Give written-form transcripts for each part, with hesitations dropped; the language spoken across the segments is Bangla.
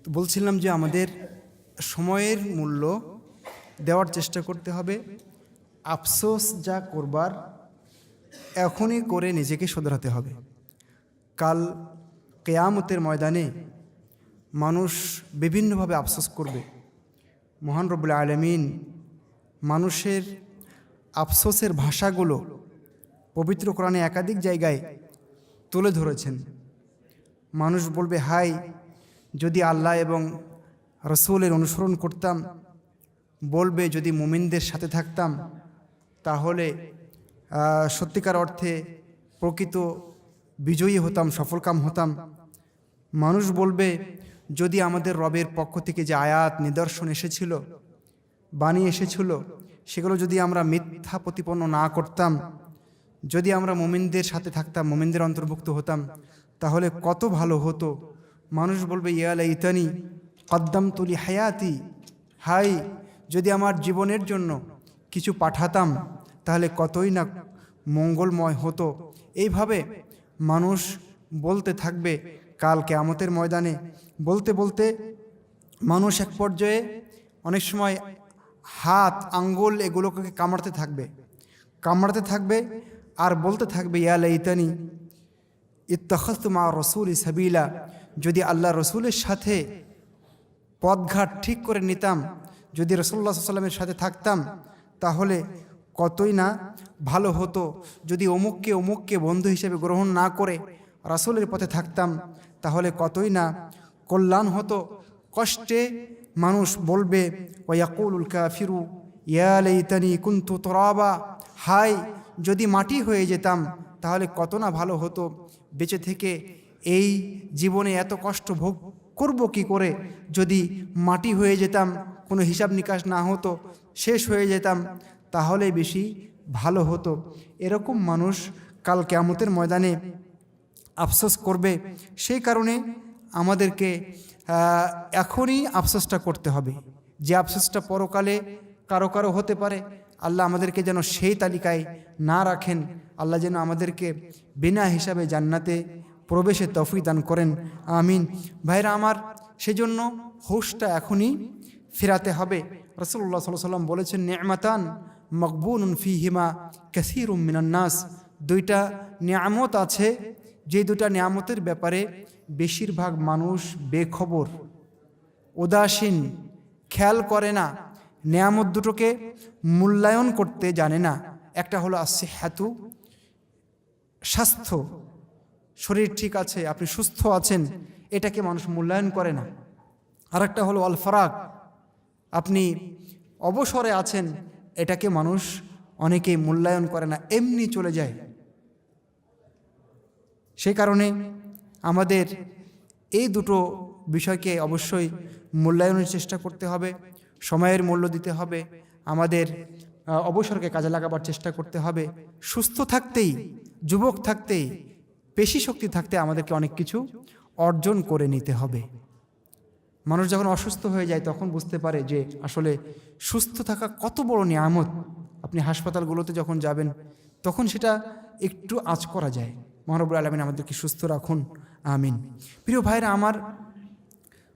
তো বলছিলাম যে আমাদের সময়ের মূল্য দেওয়ার চেষ্টা করতে হবে। আফসোস যা করবার এখনই করে নিজেকে শোধরাতে হবে। কাল কেয়ামতের ময়দানে মানুষ বিভিন্নভাবে আফসোস করবে। মহান রব্বুল আলামিন মানুষের আফসোসের ভাষাগুলো পবিত্র কোরআনে একাধিক জায়গায় তুলে ধরেছেন। মানুষ বলবে, হাই যদি আল্লাহ এবং রসুলের অনুসরণ করতাম, বলবে যদি মুমিনদের সাথে থাকতাম তাহলে সত্যিকার অর্থে প্রকৃত বিজয়ী হতাম, সফলকাম হতাম। মানুষ বলবে যদি আমাদের রবের পক্ষ থেকে যে আয়াত নিদর্শন এসেছিল, বাণী এসেছিল, সেগুলো যদি আমরা মিথ্যা প্রতিপন্ন না করতাম, যদি আমরা মুমিনদের সাথে থাকতাম, মুমিনদের অন্তর্ভুক্ত হতাম, তাহলে কত ভালো হতো। মানুষ বলবে ইয়া লাইতানি কদ্দামতু লি হায়াতি, হাই যদি আমার জীবনের জন্য কিছু পাঠাতাম তাহলে কতই না মঙ্গলময় হতো। এইভাবে মানুষ বলতে থাকবে কাল কিয়ামতের ময়দানে। বলতে বলতে মানুষ এক পর্যায়ে অনেক সময় হাত, আঙ্গুল এগুলোকে কামড়াতে থাকবে আর বলতে থাকবে ইয়া লাইতানি ইত্তাখাযতু মা রাসূলি সাবিলা, যদি আল্লাহ রসুলের সাথে পথঘাট ঠিক করে নিতাম, যদি রাসূলুল্লাহ সাল্লাল্লাহু আলাইহি ওয়াসাল্লামের সাথে থাকতাম তাহলে কতই না ভালো হতো। যদি অমুককে বন্ধু হিসেবে গ্রহণ না করে রাসূলের পথে থাকতাম তাহলে কতই না কল্যাণ হতো। কষ্টে মানুষ বলবে ওয়ায়াকুলুল কাফিরু ইয়া লাইতানি কুনতু তুরাবা, হাই যদি মাটি হয়ে যেতাম তাহলে কত না ভালো হতো। বেঁচে থেকে এই জীবনে এত কষ্ট ভোগ করব কি করে, যদি মাটি হয়ে যেতাম, কোনো হিসাব নিকাশ না হতো, শেষ হয়ে যেতাম তাহলে বেশি ভালো হতো। এরকম মানুষ কাল কিয়ামতের ময়দানে আফসোস করবে। সেই কারণে আমাদেরকে এখনই আফসোসটা করতে হবে, যে আফসোসটা পরকালে কারো কারো হতে পারে। আল্লাহ আমাদেরকে যেন সেই তালিকায় না রাখেন, আল্লাহ যেন আমাদেরকে বিনা হিসাবে জান্নাতে প্রবেশের তৌফিক দান করেন, আমিন। ভাইরা আমার, সেজন্য হুশটা এখনই ফেরাতে হবে। রাসূলুল্লাহ সাল্লাল্লাহু আলাইহি ওয়াসাল্লাম বলেছেন নি'মাতান মাকবুনুন ফীহিমা কাসীরুম মিনান নাস, দুইটা নিয়ামত আছে যে দুটা নিয়ামতের ব্যাপারে বেশিরভাগ মানুষ বেখবর, উদাসীন, খেয়াল করে না, নিয়ামত দুটোকে মূল্যায়ন করতে জানে না। একটা হলো আসিহাতু, স্বাস্থ্য, শরীর ঠিক আছে, আপনি সুস্থ আছেন, এটাকে মানুষ মূল্যায়ন করে না। আর একটা হলো আল ফারাগ, আপনি অবসরে আছেন, এটাকে মানুষ অনেকেই মূল্যায়ন করে না, এমনি চলে যায়। সেই কারণে আমাদের এই দুটো বিষয়কে অবশ্যই মূল্যায়নের চেষ্টা করতে হবে, সময়ের মূল্য দিতে হবে, আমাদের অবসরকে কাজে লাগাবার চেষ্টা করতে হবে। সুস্থ থাকতেই, যুবক থাকতেই, পেশি শক্তি থাকতে আমাদেরকে অনেক কিছু অর্জন করে নিতে হবে। মানুষ যখন অসুস্থ হয়ে যায় তখন বুঝতে পারে যে আসলে সুস্থ থাকা কত বড় নিয়ামত। আপনি হাসপাতালগুলোতে যখন যাবেন তখন সেটা একটু আঁচ করা যায়। মহান রব্বুল আলামিন আমাদেরকে সুস্থ রাখুন, আমিন। প্রিয় ভাইরা আমার,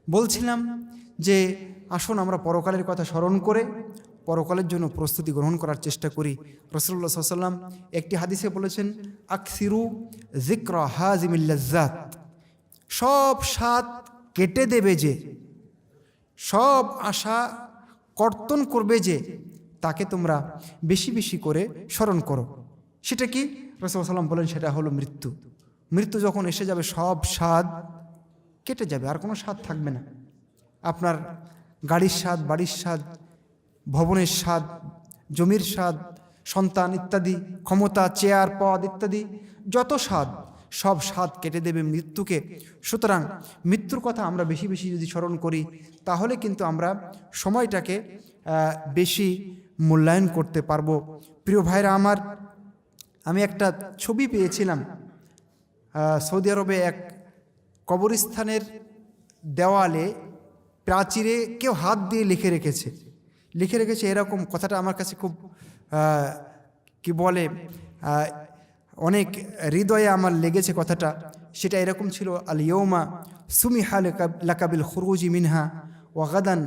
বলছিলাম যে আসুন আমরা পরকালের কথা স্মরণ করে পরকালের জন্য প্রস্তুতি গ্রহণ করার চেষ্টা করি। রাসূলুল্লাহ সাল্লাল্লাহু আলাইহি ওয়াসাল্লাম একটি হাদিসে বলেছেন আকসিরু যিকরা হাযিমিল লাজ্জাত, সব স্বাদ কেটে দেবে যে, সব আশা কর্তন করবে যে, তাকে তোমরা বেশি বেশি করে স্মরণ করো। সেটা কি? রাসূলুল্লাহ সাল্লাল্লাহু আলাইহি ওয়াসাল্লাম বলেন সেটা হলো মৃত্যু। মৃত্যু যখন এসে যাবে সব স্বাদ কেটে যাবে, আর কোনো স্বাদ থাকবে না। আপনার গাড়ির স্বাদ, বাড়ির স্বাদ, ভবনের স্বাদ, জমির স্বাদ, সন্তান ইত্যাদি, ক্ষমতা, চেয়ার, পদ ইত্যাদি যত স্বাদ, সব স্বাদ কেটে দেবে মৃত্যুকে। সুতরাং মৃত্যুর কথা আমরা বেশি বেশি যদি স্মরণ করি তাহলে কিন্তু আমরা সময়টাকে বেশি মূল্যায়ন করতে পারবো। প্রিয় ভাইরা আমার, আমি একটা ছবি পেয়েছিলাম সৌদি আরবে এক কবরস্থানের দেওয়ালে, প্রাচীরে কেউ হাত দিয়ে লিখে রেখেছে এরকম। কথাটা আমার কাছে খুব কি বলে অনেক হৃদয়ে আমার লেগেছে কথাটা। সেটা এরকম ছিল, আল ইয়াউমা সুমিহা লাকা বিল খুরুজি মিনহা ওয়া গাদান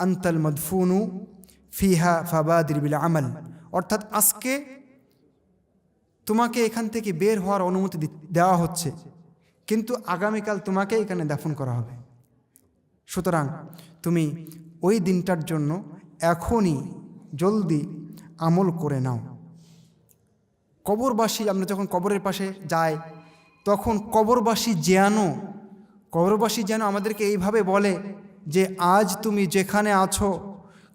আনতাল মাদফুনু ফিহা ফাবাদির বিল আমাল। অর্থাৎ আজকে তোমাকে এখান থেকে বের হওয়ার অনুমতি দেওয়া হচ্ছে, কিন্তু আগামীকাল তোমাকে এখানে দাফন করা হবে। সুতরাং তুমি ওই দিনটার জন্য এখনই জলদি আমল করে নাও। কবরবাসী, আমরা যখন কবরের পাশে যাই তখন কবরবাসী যেন আমাদেরকে এইভাবে বলে যে আজ তুমি যেখানে আছো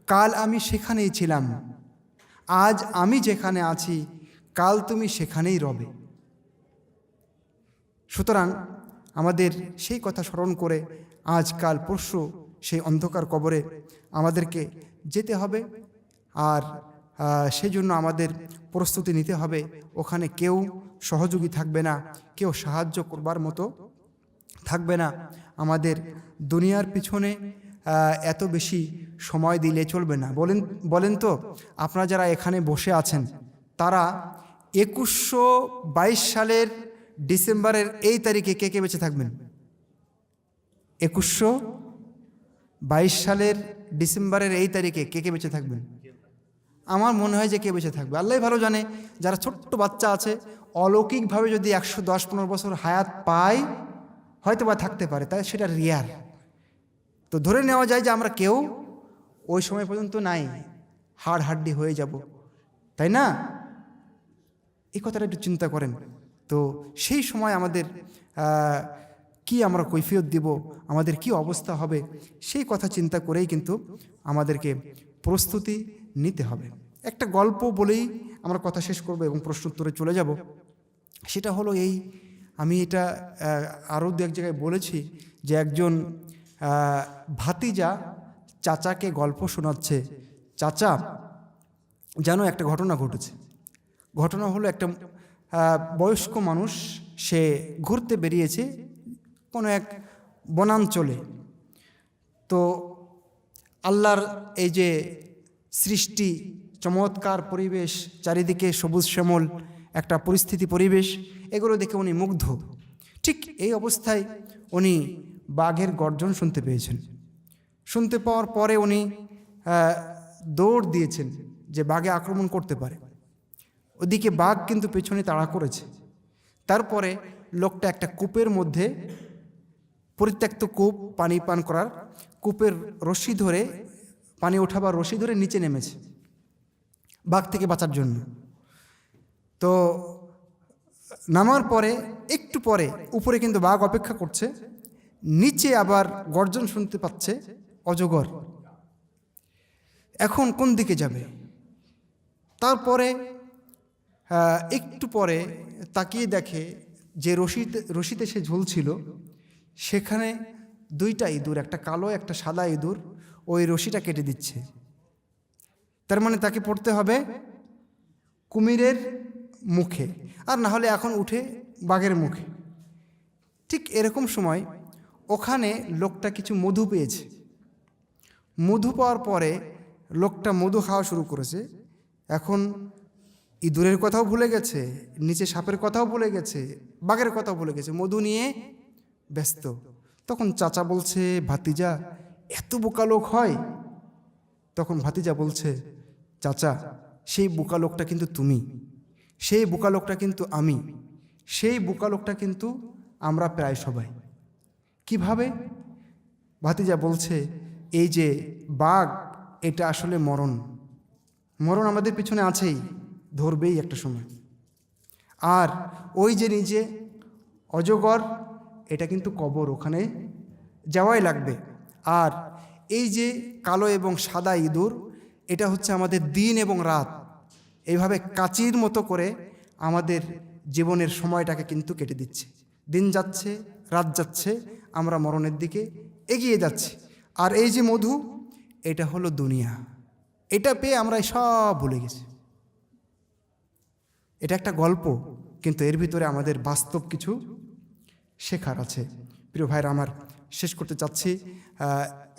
কাল আমি সেখানেই ছিলাম, আজ আমি যেখানে আছি কাল তুমি সেখানেই রবে। সুতরাং আমাদের সেই কথা স্মরণ করে আজ কাল পরশু সেই অন্ধকার কবরে আমাদেরকে যেতে হবে, আর সেই জন্য আমাদের প্রস্তুতি নিতে হবে। ওখানে কেউ সহযোগী থাকবে না, কেউ সাহায্য করবার মতো থাকবে না। আমাদের দুনিয়ার পিছনে এত বেশি সময় দিলে চলবে না। বলেন তো, আপনারা যারা এখানে বসে আছেন তারা 2122 সালের ডিসেম্বরের এই তারিখে কে কে বেঁচে থাকবেন? 2122 সালের ডিসেম্বরের এই তারিখে কে কে বেঁচে থাকবেন? আমার মনে হয় যে কে বেঁচে থাকবে আল্লাহ ভালো জানে। যারা ছোট্ট বাচ্চা আছে অলৌকিকভাবে যদি 110-15 বছর হায়াত পায় হয়তো বা থাকতে পারে, তাই সেটা রিয়ার। তো ধরে নেওয়া যায় যে আমরা কেউ ওই সময় পর্যন্ত নাই, হাড়হাড্ডি হয়ে যাব, তাই না? এই কথাটা একটু চিন্তা করেন তো। সেই সময় আমাদের কি আমরা কৈফিয়ত দিব, আমাদের কি অবস্থা হবে, সেই কথা চিন্তা করেই কিন্তু আমাদেরকে প্রস্তুতি নিতে হবে। একটা গল্প বলেই আমরা কথা শেষ করব এবং প্রশ্ন উত্তরে চলে যাব। সেটা হলো এই, আমি এটা আরও দু এক জায়গায় বলেছি যে একজন ভাতিজা চাচাকে গল্প শোনাচ্ছে। চাচা যেন একটা ঘটনা ঘটেছে। ঘটনা হলো একটা বয়স্ক মানুষ, সে ঘুরতে বেরিয়েছে কোনো এক বনাঞ্চলে। তো আল্লাহর এই যে সৃষ্টি, চমৎকার পরিবেশ, চারিদিকে সবুজ শ্যামল একটা পরিস্থিতি, পরিবেশ, এগুলো দেখে উনি মুগ্ধ। ঠিক এই অবস্থায় উনি বাঘের গর্জন শুনতে পেয়েছেন। শুনতে পাওয়ার পরে উনি দৌড় দিয়েছেন যে বাঘে আক্রমণ করতে পারে। ওদিকে বাঘ কিন্তু পেছনে তাড়া করেছে। তারপরে লোকটা একটা কূপের মধ্যে, পরিত্যক্ত কূপ, পানি পান করার কূপের রশি ধরে, পানি ওঠাবার রশি ধরে নিচে নেমেছে বাঘ থেকে বাঁচার জন্য। তো নামার পরে একটু পরে উপরে কিন্তু বাঘ অপেক্ষা করছে, নিচে আবার গর্জন শুনতে পাচ্ছে অজগর। এখন কোন দিকে যাবে? তারপরে একটু পরে তাকিয়ে দেখে যে রশিতে সে ঝুলছিল সেখানে দুইটা ইঁদুর, একটা কালো একটা সাদা ইঁদুর, ওই রশিটা কেটে দিচ্ছে। তার মানে তাকে পড়তে হবে কুমিরের মুখে, আর না হলে এখন উঠে বাঘের মুখে। ঠিক এরকম সময় ওখানে লোকটা কিছু মধু পেয়েছে। মধু পাওয়ার পরে লোকটা মধু খাওয়া শুরু করেছে। এখন ইঁদুরের কথাও ভুলে গেছে, নিচে সাপের কথাও ভুলে গেছে, বাঘের কথাও ভুলে গেছে, মধু নিয়ে ব্যস্ত। তখন চাচা বলছে, ভাতিজা এত বোকা লোক হয়? তখন ভাতিজা বলছে, চাচা সেই বোকা লোকটা কিন্তু তুমি, সেই বোকা লোকটা কিন্তু আমি, সেই বোকা লোকটা কিন্তু আমরা প্রায় সবাই। কিভাবে? ভাতিজা বলছে, এই যে বাঘ, এটা আসলে মরণ। মরণ আমাদের পিছনে আছেই, ধরবেই একটা সময়। আর ওই যে নিজে অজগর, এটা কিন্তু কবর, ওখানে যাওয়াই লাগবে। আর এই যে কালো এবং সাদা ইঁদুর, এটা হচ্ছে আমাদের দিন এবং রাত, এইভাবে কাচির মতো করে আমাদের জীবনের সময়টাকে কিন্তু কেটে দিচ্ছে। দিন যাচ্ছে, রাত যাচ্ছে, আমরা মরণের দিকে এগিয়ে যাচ্ছি। আর এই যে মধু, এটা হলো দুনিয়া, এটা পেয়ে আমরা সব ভুলে গেছি। এটা একটা গল্প, কিন্তু এর ভিতরে আমাদের বাস্তব কিছু শেখার আছে। প্রিয় ভাইরা আমার, শেষ করতে চাচ্ছি।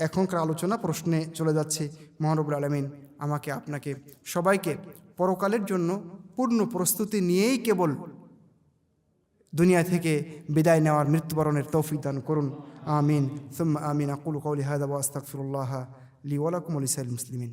এখনকার আলোচনা প্রশ্নে চলে যাচ্ছে। মহান রব্বুল আলামিন আমাকে, আপনাকে, সবাইকে পরকালের জন্য পূর্ণ প্রস্তুতি নিয়েই কেবল দুনিয়া থেকে বিদায় নেওয়ার মৃত্যুবরণের তৌফিক দান করুন। আমিন সুম্মা আমিন। আকুলু কওলি হাযা ওয়া আস্তাগফিরুল্লাহ লি ওয়া লাকুম ওয়া লিসাইরিল মুসলিমিন।